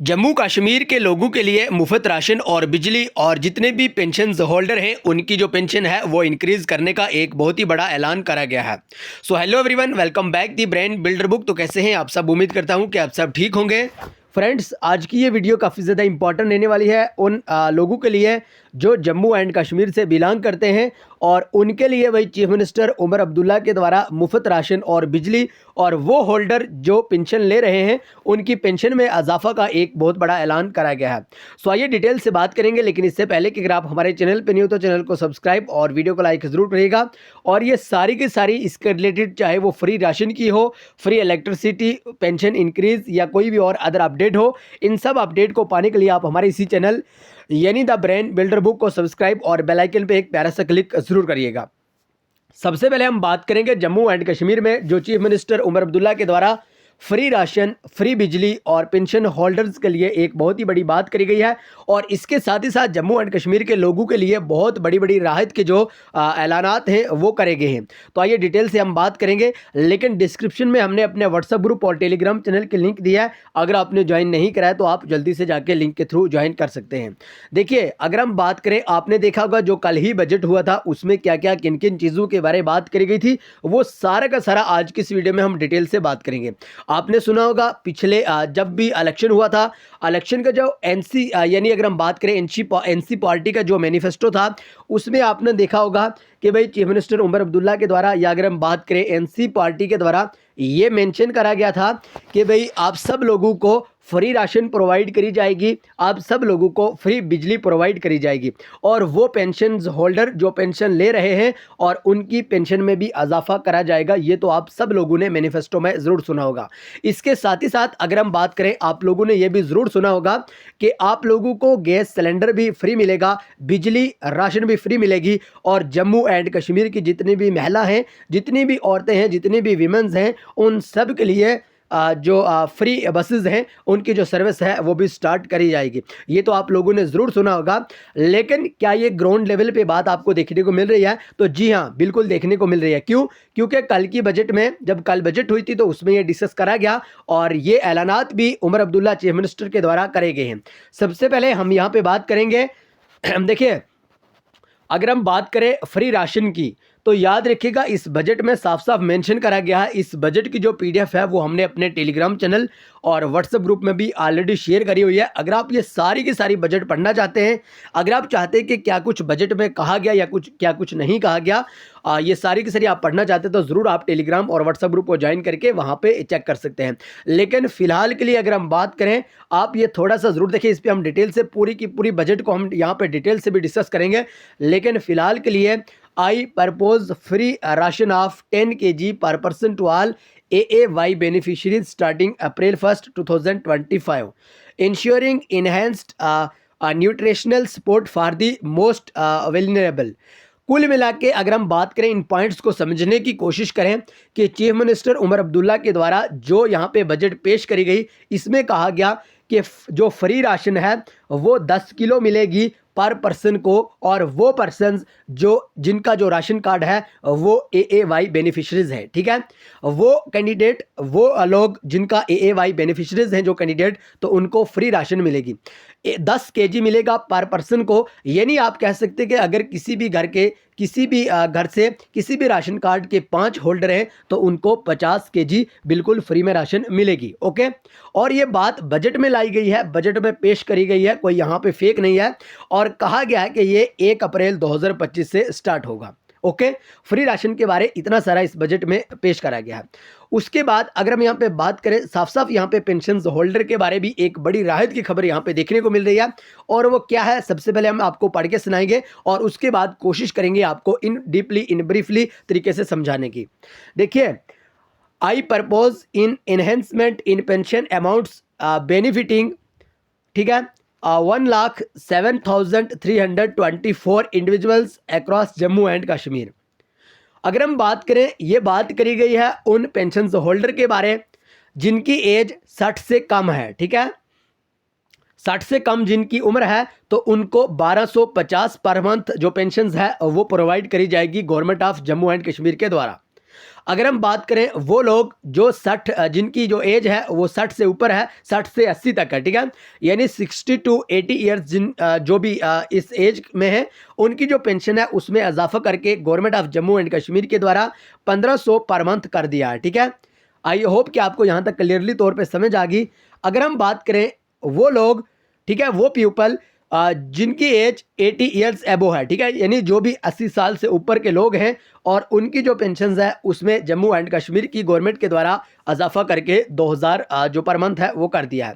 जम्मू कश्मीर के लोगों के लिए मुफ्त राशन और बिजली और जितने भी पेंशन होल्डर हैं उनकी जो पेंशन है वो इंक्रीज़ करने का एक बहुत ही बड़ा ऐलान करा गया है। So hello everyone, welcome back the brain builder book. तो कैसे हैं आप सब? उम्मीद करता हूं कि आप सब ठीक होंगे। फ्रेंड्स, आज की ये वीडियो काफ़ी ज़्यादा इंपॉर्टेंट रहने वाली है उन लोगों के लिए जो जम्मू एंड कश्मीर से बिलोंग करते हैं और उनके लिए वही चीफ मिनिस्टर उमर अब्दुल्ला के द्वारा मुफ्त राशन और बिजली और वो होल्डर जो पेंशन ले रहे हैं उनकी पेंशन में इजाफा का एक बहुत बड़ा ऐलान करा गया है। सो आइए डिटेल से बात करेंगे, लेकिन इससे पहले कि अगर आप हमारे चैनल पर नहीं हो तो चैनल को सब्सक्राइब और वीडियो को लाइक जरूर करिएगा। और ये सारी की सारी इसके रिलेटेड, चाहे वो फ्री राशन की हो, फ्री इलेक्ट्रिसिटी, पेंशन इंक्रीज या कोई भी और अदर अपडेट हो, इन सब अपडेट को पाने के लिए आप हमारे इसी चैनल यानी द ब्रेन बिल्डर बुक को सब्सक्राइब और बेल आइकन पे एक प्यारा सा क्लिक जरूर करिएगा। सबसे पहले हम बात करेंगे जम्मू एंड कश्मीर में जो चीफ मिनिस्टर उमर अब्दुल्ला के द्वारा फ्री राशन, फ्री बिजली और पेंशन होल्डर्स के लिए एक बहुत ही बड़ी बात करी गई है। और इसके साथ ही साथ जम्मू एंड कश्मीर के लोगों के लिए बहुत बड़ी बड़ी राहत के जो ऐलानात हैं वो करे गए हैं। तो आइए डिटेल से हम बात करेंगे, लेकिन डिस्क्रिप्शन में हमने अपने व्हाट्सएप ग्रुप और टेलीग्राम चैनल के लिंक दिया है। अगर आपने ज्वाइन नहीं करा है तो आप जल्दी से जाके लिंक के थ्रू ज्वाइन कर सकते हैं। देखिए, अगर हम बात करें, आपने देखा होगा जो कल ही बजट हुआ था उसमें क्या क्या किन किन चीज़ों के बारे में बात करी गई थी, वो सारा का सारा आज की इस वीडियो में हम डिटेल से बात करेंगे। आपने सुना होगा पिछले जब भी इलेक्शन हुआ था, इलेक्शन का जो एनसी यानी अगर हम बात करें एनसी पार्टी का जो मैनिफेस्टो था उसमें आपने देखा होगा कि भाई चीफ मिनिस्टर उमर अब्दुल्ला के द्वारा या अगर हम बात करें एनसी पार्टी के द्वारा ये मेंशन करा गया था कि भाई आप सब लोगों को फ्री राशन प्रोवाइड करी जाएगी, आप सब लोगों को फ्री बिजली प्रोवाइड करी जाएगी और वो पेंशन होल्डर जो पेंशन ले रहे हैं और उनकी पेंशन में भी इजाफा करा जाएगा। ये तो आप सब लोगों ने मैनिफेस्टो में ज़रूर सुना होगा। इसके साथ ही साथ अगर हम बात करें, आप लोगों ने ये भी ज़रूर सुना होगा कि आप लोगों को गैस सिलेंडर भी फ्री मिलेगा, बिजली राशन भी फ्री मिलेगी और जम्मू एंड कश्मीर की जितनी भी महिला हैं, जितनी भी औरतें हैं, जितनी भी वीमेंस हैं, उन सब के लिए जो फ्री बसेस हैं उनकी जो सर्विस है वो भी स्टार्ट करी जाएगी। ये तो आप लोगों ने ज़रूर सुना होगा, लेकिन क्या ये ग्राउंड लेवल पे बात आपको देखने को मिल रही है? तो जी हाँ, बिल्कुल देखने को मिल रही है। क्यों? क्योंकि कल की बजट में, जब कल बजट हुई थी तो उसमें ये डिस्कस करा गया और ये ऐलानात भी उमर अब्दुल्ला चीफ मिनिस्टर के द्वारा करे गए हैं। सबसे पहले हम यहाँ पे बात करेंगे देखिए, अगर हम बात करें फ्री राशन की तो याद रखिएगा इस बजट में साफ साफ मेंशन करा गया है। इस बजट की जो पीडीएफ है वो हमने अपने टेलीग्राम चैनल और व्हाट्सएप ग्रुप में भी ऑलरेडी शेयर करी हुई है। अगर आप ये सारी की सारी बजट पढ़ना चाहते हैं, अगर आप चाहते हैं कि क्या कुछ बजट में कहा गया या क्या कुछ नहीं कहा गया, ये सारी की सारी आप पढ़ना चाहते हैं तो ज़रूर आप टेलीग्राम और व्हाट्सएप ग्रुप को ज्वाइन करके वहाँ पे चेक कर सकते हैं। लेकिन फिलहाल के लिए अगर हम बात करें, आप ये थोड़ा सा ज़रूर देखिए, इस पर हम डिटेल से पूरी की पूरी बजट को हम यहाँ पे डिटेल से भी डिस्कस करेंगे। लेकिन फिलहाल के लिए I propose free ration of 10 kg per person to all AAY beneficiaries starting April 1, 2025, ensuring enhanced nutritional support for the most vulnerable. कुल मिला के अगर हम बात करें, इन पॉइंट्स को समझने की कोशिश करें कि चीफ मिनिस्टर उमर अब्दुल्ला के द्वारा जो यहाँ पे बजट पेश करी गई, इसमें कहा गया कि जो फ्री राशन है वो 10 किलो मिलेगी पर पर्सन को, और वो पर्सन जो जिनका जो राशन कार्ड है वो AAY बेनिफिशरीज है। ठीक है, वो कैंडिडेट, वो लोग जिनका AAY बेनिफिशरीज हैं जो कैंडिडेट, तो उनको फ्री राशन मिलेगी। 10 kg मिलेगा पर पर्सन को। यानी आप कह सकते हैं कि अगर किसी भी घर के घर से किसी भी राशन कार्ड के 5 होल्डर हैं तो उनको 50 kg बिल्कुल फ्री में राशन मिलेगी। ओके, और ये बात बजट में लाई गई है, बजट में पेश करी गई है, कोई यहाँ पे फेक नहीं है। और कहा गया है कि ये 1 अप्रैल 2025 से स्टार्ट होगा। ओके, फ्री राशन के बारे इतना सारा इस बजट में पेश करा गया है। उसके बाद अगर हम यहाँ पे बात करें, साफ साफ यहाँ पे पेंशन होल्डर के बारे भी एक बड़ी राहत की खबर यहाँ पे देखने को मिल रही है। और वो क्या है, सबसे पहले हम आपको पढ़ के सुनाएंगे और उसके बाद कोशिश करेंगे आपको इन डीपली, इन ब्रीफली तरीके से समझाने की। देखिए, I propose in enhancement in pension amounts benefiting, ठीक है, 1,07,324 individuals across Jammu and Kashmir. अगर हम बात करें, ये बात करी गई है उन पेंशन होल्डर के बारे जिनकी एज 60 से कम है। ठीक है, 60 से कम जिनकी उम्र है तो उनको 1250 पर मंथ जो पेंशन है वो प्रोवाइड करी जाएगी government of Jammu and Kashmir के द्वारा। अगर हम बात करें वो लोग जो 60 जिनकी जो एज है वो 60 से ऊपर है, 60 से 80 तक है, ठीक है, यानी 60 टू 80 ईयर्स जिन जो भी इस एज में है, उनकी जो पेंशन है उसमें इजाफा करके government of Jammu and Kashmir के द्वारा 1500 पर मंथ कर दिया है, ठीक है। आई होप कि आपको यहाँ तक क्लियरली तौर पे समझ आ गई। अगर हम बात करें वो लोग, ठीक है, वो पीपल जिनकी एज 80 ईयर्स एबो है, ठीक है, यानी जो भी 80 साल से ऊपर के लोग हैं और उनकी जो पेंशन है उसमें जम्मू एंड कश्मीर की गवर्नमेंट के द्वारा इजाफा करके 2000 जो पर मंथ है वो कर दिया है।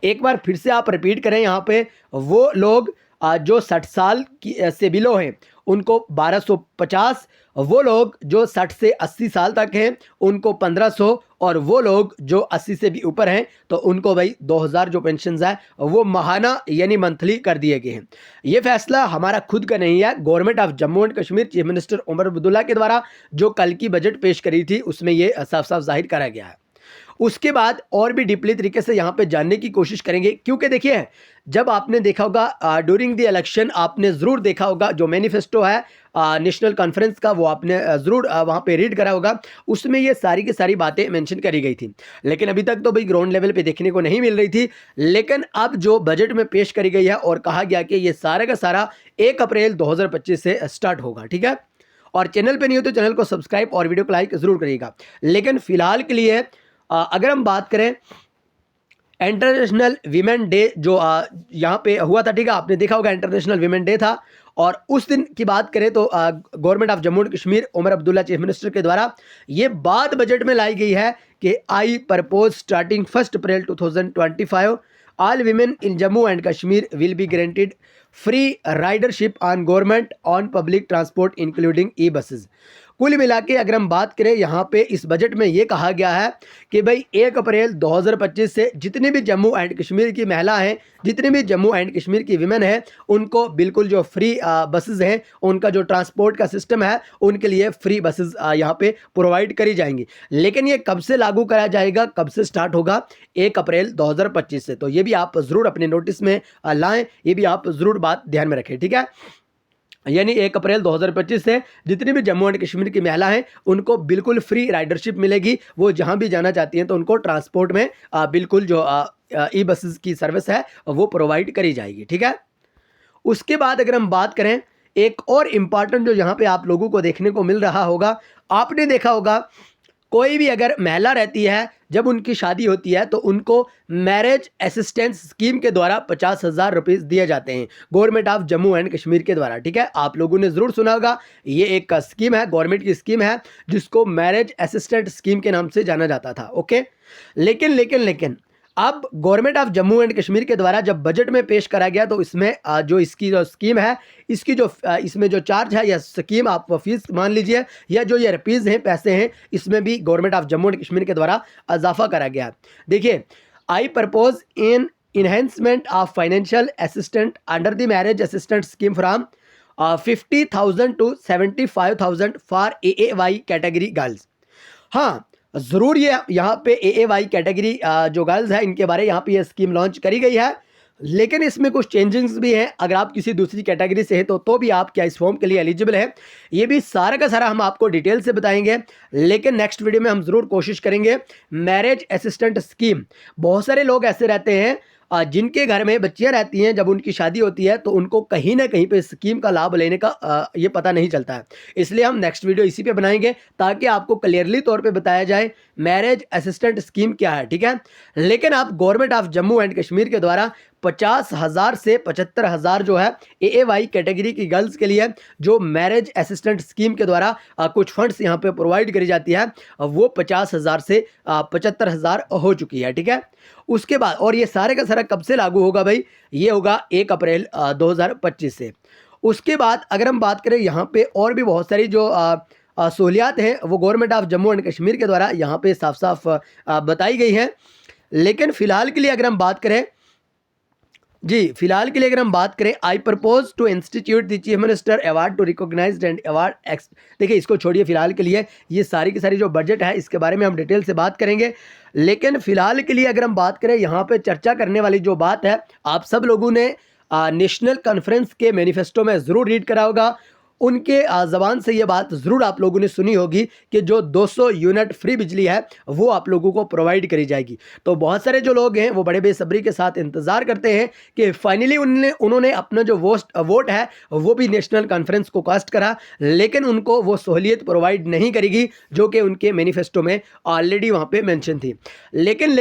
एक बार फिर से आप रिपीट करें, यहाँ पे वो लोग जो 60 साल की से बिलो हैं उनको 1250, वो लोग जो 60 से 80 साल तक हैं उनको 1500, और वो लोग जो 80 से भी ऊपर हैं तो उनको भाई 2000 जो पेंशन है वो माहाना यानी मंथली कर दिए गए हैं। ये फैसला हमारा खुद का नहीं है, government of Jammu and Kashmir chief minister Omar Abdullah के द्वारा जो कल की बजट पेश करी थी उसमें ये साफ साफ जाहिर करा गया है। उसके बाद और भी डीपली तरीके से यहाँ पे जानने की कोशिश करेंगे, क्योंकि देखिए जब आपने देखा होगा ड्यूरिंग द इलेक्शन, आपने ज़रूर देखा होगा जो मैनिफेस्टो है नेशनल कॉन्फ्रेंस का, वो आपने ज़रूर वहाँ पे रीड करा होगा, उसमें ये सारी की सारी बातें मेंशन करी गई थी। लेकिन अभी तक तो भाई ग्राउंड लेवल पे देखने को नहीं मिल रही थी। लेकिन अब जो बजट में पेश करी गई है और कहा गया कि ये सारा का सारा 1 अप्रैल 2025 से स्टार्ट होगा, ठीक है। और चैनल पे नहीं हो तो चैनल को सब्सक्राइब और वीडियो को लाइक ज़रूर करिएगा। लेकिन फिलहाल के लिए अगर हम बात करें इंटरनेशनल वीमेन डे जो यहाँ पे हुआ था, ठीक है, आपने देखा होगा इंटरनेशनल वीमेन डे था, और उस दिन की बात करें तो government of Jammu and Kashmir Omar Abdullah chief minister के द्वारा ये बात बजट में लाई गई है कि I propose starting 1 April 2025 all women in Jammu and Kashmir will be granted free ridership on government on public transport including E buses. कुल मिला के अगर हम बात करें यहाँ पे इस बजट में ये कहा गया है कि भाई 1 अप्रैल 2025 से जितनी भी जम्मू एंड कश्मीर की महिला हैं, जितनी भी जम्मू एंड कश्मीर की विमेन हैं, उनको बिल्कुल जो फ्री बसेस हैं, उनका जो ट्रांसपोर्ट का सिस्टम है उनके लिए फ्री बसेस यहाँ पे प्रोवाइड करी जाएंगी। लेकिन ये कब से लागू करा जाएगा, कब से स्टार्ट होगा? 1 अप्रैल 2025 से। तो ये भी आप ज़रूर अपने नोटिस में लाएँ, ये भी आप ज़रूर बात ध्यान में रखें, ठीक है। यानी 1 अप्रैल 2025 से जितनी भी जम्मू एंड कश्मीर की महिला हैं उनको बिल्कुल फ्री राइडरशिप मिलेगी। वो जहां भी जाना चाहती हैं तो उनको ट्रांसपोर्ट में बिल्कुल जो ई बसेस की सर्विस है वो प्रोवाइड करी जाएगी, ठीक है। उसके बाद अगर हम बात करें एक और इम्पॉर्टेंट जो यहाँ पे आप लोगों को देखने को मिल रहा होगा, आपने देखा होगा कोई भी अगर महिला रहती है, जब उनकी शादी होती है तो उनको मैरिज असिस्टेंस स्कीम के द्वारा 50,000 रुपीज़ दिए जाते हैं government of Jammu and Kashmir के द्वारा, ठीक है। आप लोगों ने ज़रूर सुना होगा, ये एक स्कीम है, गवर्नमेंट की स्कीम है जिसको मैरिज असिस्टेंट स्कीम के नाम से जाना जाता था, ओके। लेकिन अब government of Jammu and Kashmir के द्वारा जब बजट में पेश करा गया तो इसमें जो इसकी जो स्कीम है, इसकी जो इसमें जो चार्ज है या स्कीम आप फीस मान लीजिए, या जो ये रुपीज़ हैं, पैसे हैं, इसमें भी government of Jammu and Kashmir के द्वारा इजाफा करा गया। देखिए, I propose in enhancement of financial assistant under the marriage assistant scheme from 50,000 to 75,000 for AAY category girls. हाँ, ज़रूर ये यहाँ पे AAY कैटेगरी जो गर्ल्स है इनके बारे यहाँ पे ये स्कीम लॉन्च करी गई है, लेकिन इसमें कुछ चेंजेस भी हैं। अगर आप किसी दूसरी कैटेगरी से हैं तो भी आप क्या इस फॉर्म के लिए एलिजिबल है, ये भी सारा का सारा हम आपको डिटेल से बताएंगे। लेकिन नेक्स्ट वीडियो में हम ज़रूर कोशिश करेंगे मैरिज असिस्टेंट स्कीम। बहुत सारे लोग ऐसे रहते हैं जिनके घर में बच्चियां रहती हैं, जब उनकी शादी होती है तो उनको कहीं ना कहीं पे स्कीम का लाभ लेने का ये पता नहीं चलता है। इसलिए हम नेक्स्ट वीडियो इसी पे बनाएंगे ताकि आपको क्लियरली तौर पे बताया जाए मैरिज असिस्टेंट स्कीम क्या है, ठीक है। लेकिन आप government of Jammu and Kashmir के द्वारा 50,000 से 75,000 जो है AAY कैटेगरी की गर्ल्स के लिए जो मैरिज असिस्टेंट स्कीम के द्वारा कुछ फंड्स यहाँ पे प्रोवाइड करी जाती है, वो 50,000 से 75,000 हो चुकी है, ठीक है। उसके बाद और ये सारे का सारा कब से लागू होगा भाई? ये होगा 1 अप्रैल 2025 से। उसके बाद अगर हम बात करें यहाँ पे और भी बहुत सारी जो सहूलियात हैं वो government of Jammu and Kashmir के द्वारा यहाँ पे साफ साफ बताई गई हैं। लेकिन फ़िलहाल के लिए अगर हम बात करें I propose to institute the chief minister award to recognized and award देखिए, इसको छोड़िए फिलहाल के लिए, ये सारी की सारी जो बजट है इसके बारे में हम डिटेल से बात करेंगे। लेकिन फिलहाल के लिए अगर हम बात करें यहाँ पे चर्चा करने वाली जो बात है, आप सब लोगों ने नेशनल कॉन्फ्रेंस के मैनिफेस्टो में ज़रूर रीड करा होगा। उनके ज़बान से ये बात ज़रूर आप लोगों ने सुनी होगी कि जो 200 यूनिट फ्री बिजली है वो आप लोगों को प्रोवाइड करी जाएगी। तो बहुत सारे जो लोग हैं वो बड़े बेसब्री के साथ इंतज़ार करते हैं कि फाइनली उन्होंने अपना जो वोट है वो भी नेशनल कॉन्फ्रेंस को कास्ट करा, लेकिन उनको वो सहूलियत प्रोवाइड नहीं करेगी जो कि उनके मैनिफेस्टो में ऑलरेडी वहाँ पे मेंशन थी। लेकिन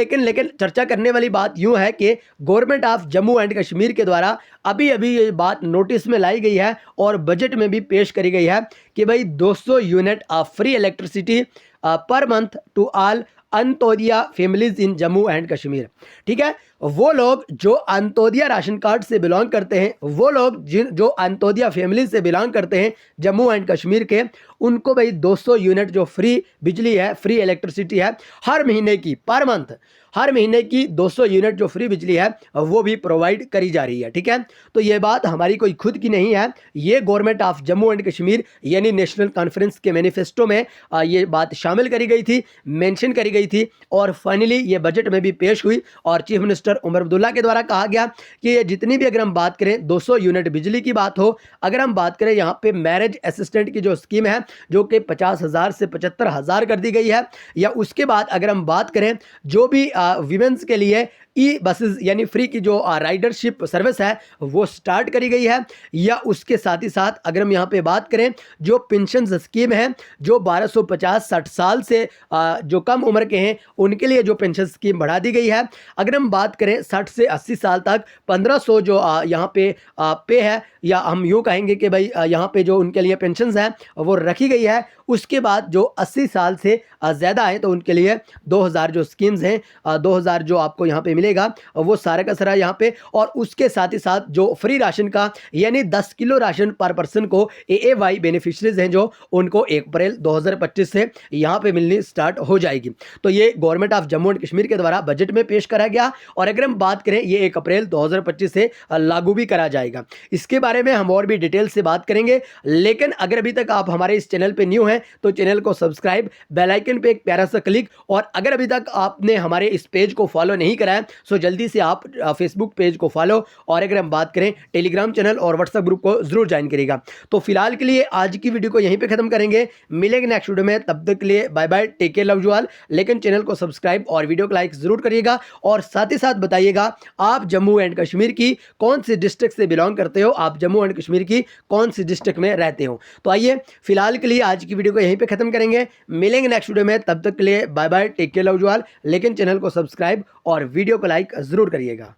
चर्चा करने वाली बात यूँ है कि government of Jammu and Kashmir के द्वारा अभी ये बात नोटिस में लाई गई है और बजट में भी पेश करी गई है कि भाई 200 unit of free electricity per month to all Antyodaya families in Jammu and Kashmir. ठीक है, वो लोग जो अंत्योदया राशन कार्ड से बिलोंग करते हैं, वो लोग जो अंत्योदया फैमिली से बिलोंग करते हैं जम्मू एंड कश्मीर के, उनको भाई 200 यूनिट जो फ्री बिजली है, फ्री इलेक्ट्रिसिटी है, हर महीने की पर मंथ हर महीने की 200 यूनिट जो फ्री बिजली है वो भी प्रोवाइड करी जा रही है। ठीक है, तो ये बात हमारी कोई खुद की नहीं है, ये government of Jammu and Kashmir यानी नेशनल कॉन्फ्रेंस के मैनिफेस्टो में ये बात शामिल करी गई थी, मेंशन करी गई थी और फाइनली ये बजट में भी पेश हुई और चीफ मिनिस्टर उमर अब्दुल्ला के द्वारा कहा गया कि ये जितनी भी अगर हम बात करें 200 यूनिट बिजली की बात हो, अगर हम बात करें यहाँ पे मैरिज असिस्टेंट की जो स्कीम है जो कि 50,000 से 75,000 कर दी गई है, या उसके बाद अगर हम बात करें जो भी वीमेंस के लिए ई बसेस यानी फ्री की जो राइडरशिप सर्विस है वो स्टार्ट करी गई है, या उसके साथ ही साथ अगर हम यहाँ पे बात करें जो पेंशन स्कीम है जो 1250-60 साल से जो कम उम्र के हैं उनके लिए जो पेंशन स्कीम बढ़ा दी गई है। अगर हम बात करें 60 से 80 साल तक 1500 जो यहाँ पे है, या हम यूँ कहेंगे कि भाई यहाँ पे जो उनके लिए पेंशन है वो रखी गई है। उसके बाद जो 80 साल से ज़्यादा है तो उनके लिए 2000 जो स्कीम्स हैं 2000 जो आपको यहाँ पे मिलेगा वो सारा का सारा यहाँ पे, और उसके साथ ही साथ जो फ्री राशन का यानी 10 किलो राशन पर पर्सन को AAY बेनिफिशरीज हैं जो उनको 1 अप्रैल 2025 से यहाँ पे मिलनी स्टार्ट हो जाएगी। तो ये government of Jammu and Kashmir के द्वारा बजट में पेश करा गया और अगर हम बात करें ये 1 अप्रैल 2025 से लागू भी करा जाएगा। इसके बारे में हम और भी डिटेल से बात करेंगे, लेकिन अगर अभी तक आप हमारे इस चैनल पे न्यू हैं तो चैनल को सब्सक्राइब, बेल आइकन पे एक प्यारा सा क्लिक, और अगर अभी तक आपने हमारे इस पेज को फॉलो नहीं करा है सो जल्दी से आप फेसबुक पेज को फॉलो, और अगर हम बात करें टेलीग्राम चैनल और व्हाट्सएप ग्रुप को जरूर ज्वाइन करिएगा। तो फिलहाल के लिए आज की वीडियो को यहीं पे खत्म करेंगे, मिलेंगे नेक्स्ट वीडियो में, तब तक के लिए bye bye, take care, love you all. लेकिन चैनल को सब्सक्राइब और वीडियो को लाइक जरूर करिएगा और साथ ही साथ बताइएगा आप जम्मू एंड कश्मीर की कौन सी डिस्ट्रिक्ट से बिलोंग करते हो, आप जम्मू एंड कश्मीर की कौन सी डिस्ट्रिक्ट में रहते हो। तो आइए फिलहाल के लिए आज की वीडियो को यहीं पे खत्म करेंगे, मिलेंगे नेक्स्ट वीडियो में, तब तक के लिए bye bye, take care, love you all. लेकिन चैनल को सब्सक्राइब और वीडियो को लाइक जरूर करिएगा।